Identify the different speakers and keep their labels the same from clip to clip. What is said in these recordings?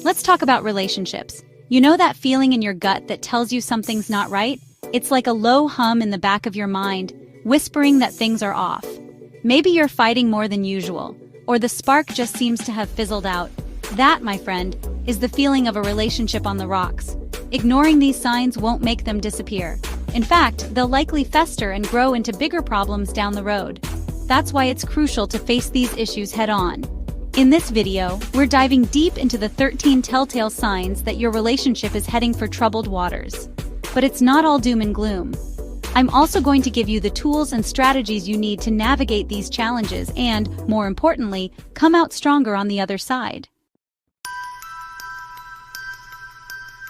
Speaker 1: Let's talk about relationships. You know that feeling in your gut that tells you something's not right? It's like a low hum in the back of your mind, whispering that things are off. Maybe you're fighting more than usual, or the spark just seems to have fizzled out. That, my friend, is the feeling of a relationship on the rocks. Ignoring these signs won't make them disappear. In fact, they'll likely fester and grow into bigger problems down the road. That's why it's crucial to face these issues head-on. In this video, we're diving deep into the 13 telltale signs that your relationship is heading for troubled waters. But it's not all doom and gloom. I'm also going to give you the tools and strategies you need to navigate these challenges and, more importantly, come out stronger on the other side.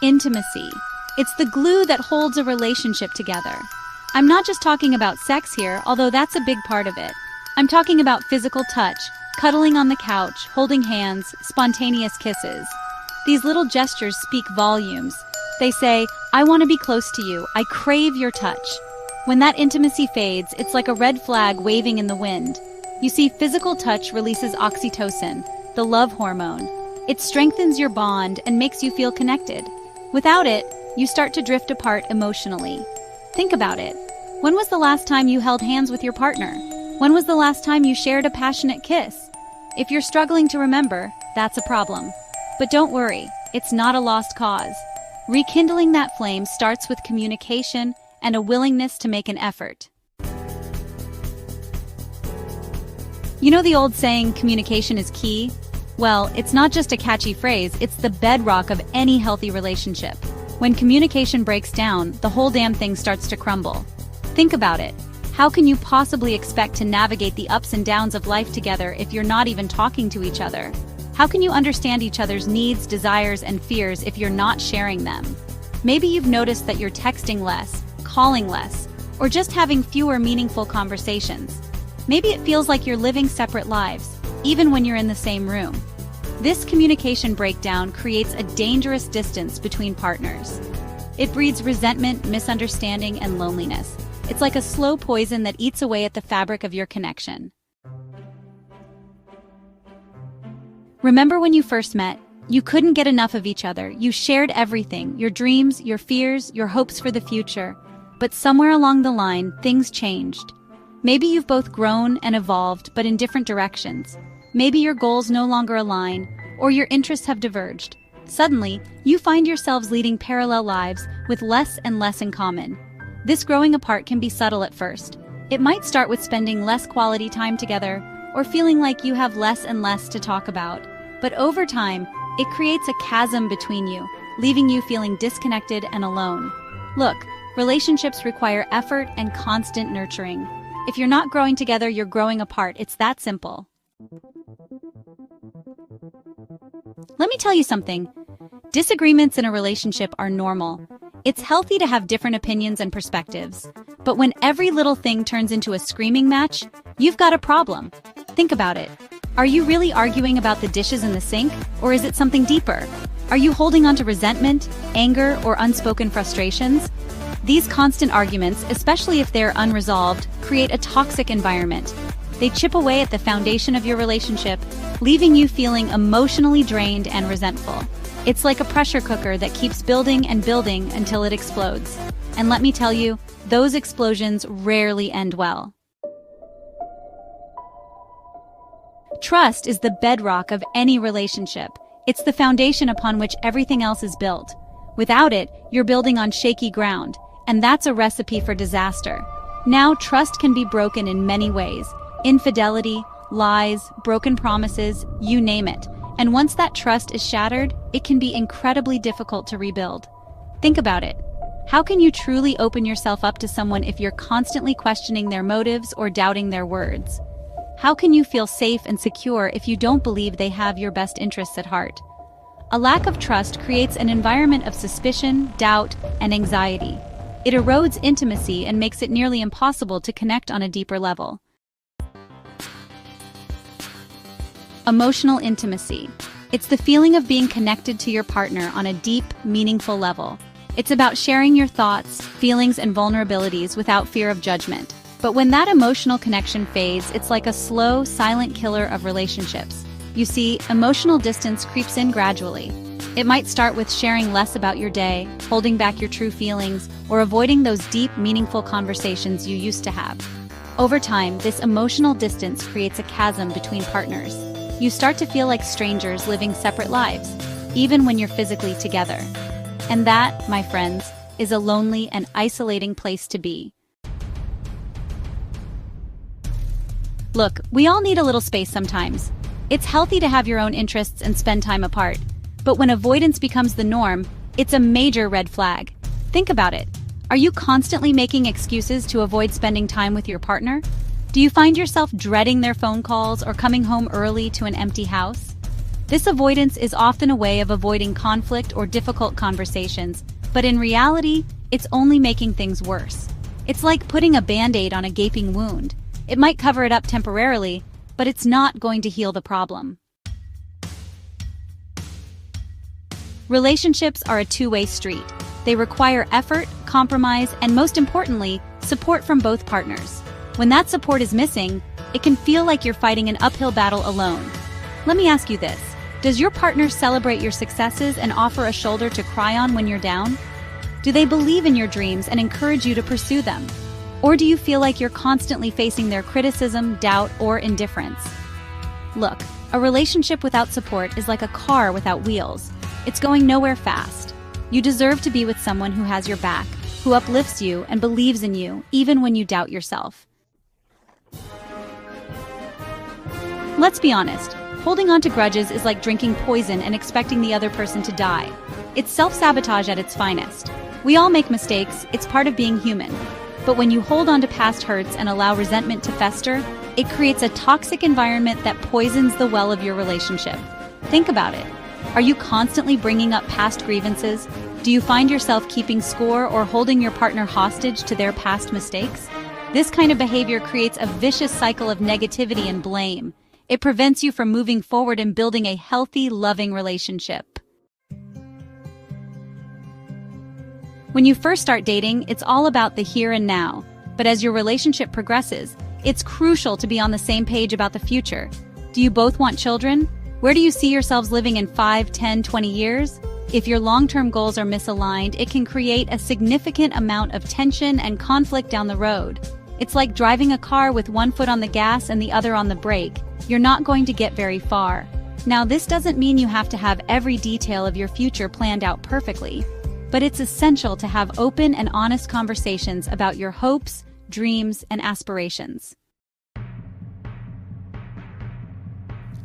Speaker 1: Intimacy. It's the glue that holds a relationship together. I'm not just talking about sex here, although that's a big part of it. I'm talking about physical touch, cuddling on the couch, holding hands, spontaneous kisses. These little gestures speak volumes. They say, I want to be close to you, I crave your touch. When that intimacy fades, it's like a red flag waving in the wind. You see, physical touch releases oxytocin, the love hormone. It strengthens your bond and makes you feel connected. Without it, you start to drift apart emotionally. Think about it. When was the last time you held hands with your partner? When was the last time you shared a passionate kiss? If you're struggling to remember, that's a problem. But don't worry, it's not a lost cause. Rekindling that flame starts with communication and a willingness to make an effort. You know the old saying, communication is key? Well, it's not just a catchy phrase, it's the bedrock of any healthy relationship. When communication breaks down, the whole damn thing starts to crumble. Think about it. How can you possibly expect to navigate the ups and downs of life together if you're not even talking to each other? How can you understand each other's needs, desires, and fears if you're not sharing them? Maybe you've noticed that you're texting less, calling less, or just having fewer meaningful conversations. Maybe it feels like you're living separate lives, even when you're in the same room. This communication breakdown creates a dangerous distance between partners. It breeds resentment, misunderstanding, and loneliness. It's like a slow poison that eats away at the fabric of your connection. Remember when you first met? You couldn't get enough of each other. You shared everything, your dreams, your fears, your hopes for the future. But somewhere along the line, things changed. Maybe you've both grown and evolved, but in different directions. Maybe your goals no longer align, or your interests have diverged. Suddenly, you find yourselves leading parallel lives with less and less in common. This growing apart can be subtle at first. It might start with spending less quality time together, or feeling like you have less and less to talk about. But over time, it creates a chasm between you, leaving you feeling disconnected and alone. Look, relationships require effort and constant nurturing. If you're not growing together, you're growing apart. It's that simple. Let me tell you something. Disagreements in a relationship are normal. It's healthy to have different opinions and perspectives. But when every little thing turns into a screaming match, you've got a problem. Think about it. Are you really arguing about the dishes in the sink, or is it something deeper? Are you holding on to resentment, anger, or unspoken frustrations? These constant arguments, especially if they're unresolved, create a toxic environment. They chip away at the foundation of your relationship, leaving you feeling emotionally drained and resentful. It's like a pressure cooker that keeps building and building until it explodes. And let me tell you, those explosions rarely end well. Trust is the bedrock of any relationship. It's the foundation upon which everything else is built. Without it, you're building on shaky ground, and that's a recipe for disaster. Now, trust can be broken in many ways. Infidelity, lies, broken promises, you name it. And once that trust is shattered, it can be incredibly difficult to rebuild. Think about it. How can you truly open yourself up to someone if you're constantly questioning their motives or doubting their words? How can you feel safe and secure if you don't believe they have your best interests at heart? A lack of trust creates an environment of suspicion, doubt, and anxiety. It erodes intimacy and makes it nearly impossible to connect on a deeper level. Emotional intimacy. It's the feeling of being connected to your partner on a deep, meaningful level. It's about sharing your thoughts, feelings, and vulnerabilities without fear of judgment. But when that emotional connection fades, it's like a slow, silent killer of relationships. You see, emotional distance creeps in gradually. It might start with sharing less about your day, holding back your true feelings, or avoiding those deep, meaningful conversations you used to have. Over time, this emotional distance creates a chasm between partners. You start to feel like strangers living separate lives, even when you're physically together. And that, my friends, is a lonely and isolating place to be. Look, we all need a little space sometimes. It's healthy to have your own interests and spend time apart. But when avoidance becomes the norm, it's a major red flag. Think about it. Are you constantly making excuses to avoid spending time with your partner? Do you find yourself dreading their phone calls or coming home early to an empty house? This avoidance is often a way of avoiding conflict or difficult conversations, but in reality, it's only making things worse. It's like putting a Band-Aid on a gaping wound. It might cover it up temporarily, but it's not going to heal the problem. Relationships are a two-way street. They require effort, compromise, and most importantly, support from both partners. When that support is missing, it can feel like you're fighting an uphill battle alone. Let me ask you this. Does your partner celebrate your successes and offer a shoulder to cry on when you're down? Do they believe in your dreams and encourage you to pursue them? Or do you feel like you're constantly facing their criticism, doubt, or indifference? Look, a relationship without support is like a car without wheels. It's going nowhere fast. You deserve to be with someone who has your back, who uplifts you and believes in you, even when you doubt yourself. Let's be honest, holding on to grudges is like drinking poison and expecting the other person to die. It's self-sabotage at its finest. We all make mistakes, it's part of being human. But when you hold on to past hurts and allow resentment to fester, it creates a toxic environment that poisons the well of your relationship. Think about it. Are you constantly bringing up past grievances? Do you find yourself keeping score or holding your partner hostage to their past mistakes? This kind of behavior creates a vicious cycle of negativity and blame. It prevents you from moving forward and building a healthy, loving relationship. When you first start dating, it's all about the here and now. But as your relationship progresses, it's crucial to be on the same page about the future. Do you both want children? Where do you see yourselves living in 5, 10, 20 years? If your long-term goals are misaligned, it can create a significant amount of tension and conflict down the road. It's like driving a car with one foot on the gas and the other on the brake. You're not going to get very far. Now, this doesn't mean you have to have every detail of your future planned out perfectly, but it's essential to have open and honest conversations about your hopes, dreams, and aspirations.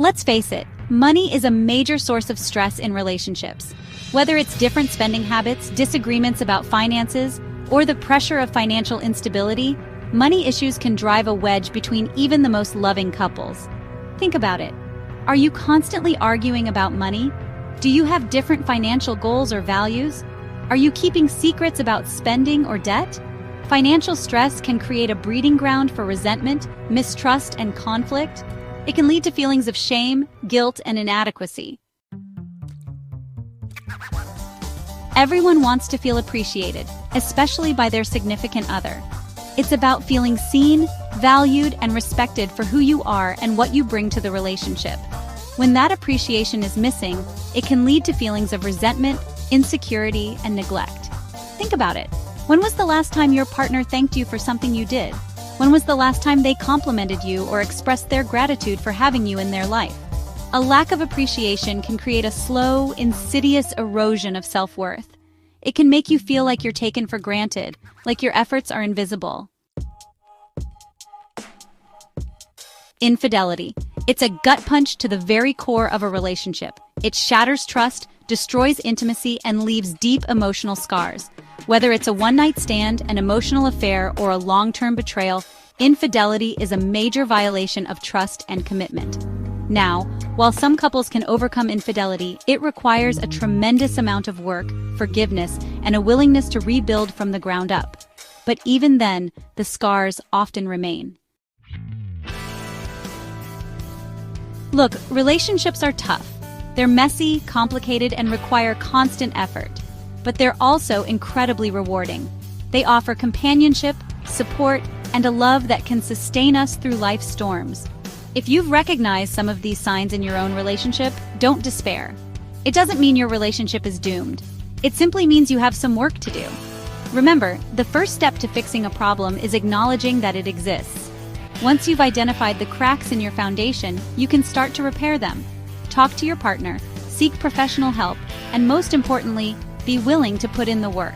Speaker 1: Let's face it, money is a major source of stress in relationships. Whether it's different spending habits, disagreements about finances, or the pressure of financial instability, money issues can drive a wedge between even the most loving couples. Think about it. Are you constantly arguing about money? Do you have different financial goals or values? Are you keeping secrets about spending or debt? Financial stress can create a breeding ground for resentment, mistrust, and conflict. It can lead to feelings of shame, guilt, and inadequacy. Everyone wants to feel appreciated, especially by their significant other. It's about feeling seen, valued, and respected for who you are and what you bring to the relationship. When that appreciation is missing, it can lead to feelings of resentment, insecurity, and neglect. Think about it. When was the last time your partner thanked you for something you did? When was the last time they complimented you or expressed their gratitude for having you in their life? A lack of appreciation can create a slow, insidious erosion of self-worth. It can make you feel like you're taken for granted, like your efforts are invisible. Infidelity. It's a gut punch to the very core of a relationship. It shatters trust, destroys intimacy, and leaves deep emotional scars. Whether it's a one-night stand, an emotional affair, or a long-term betrayal, infidelity is a major violation of trust and commitment. Now, while some couples can overcome infidelity, it requires a tremendous amount of work, forgiveness, and a willingness to rebuild from the ground up. But even then, the scars often remain. Look, relationships are tough. They're messy, complicated, and require constant effort. But they're also incredibly rewarding. They offer companionship, support, and a love that can sustain us through life's storms. If you've recognized some of these signs in your own relationship, don't despair. It doesn't mean your relationship is doomed. It simply means you have some work to do. Remember, the first step to fixing a problem is acknowledging that it exists. Once you've identified the cracks in your foundation, you can start to repair them. Talk to your partner, seek professional help, and most importantly, be willing to put in the work.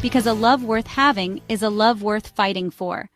Speaker 1: Because a love worth having is a love worth fighting for.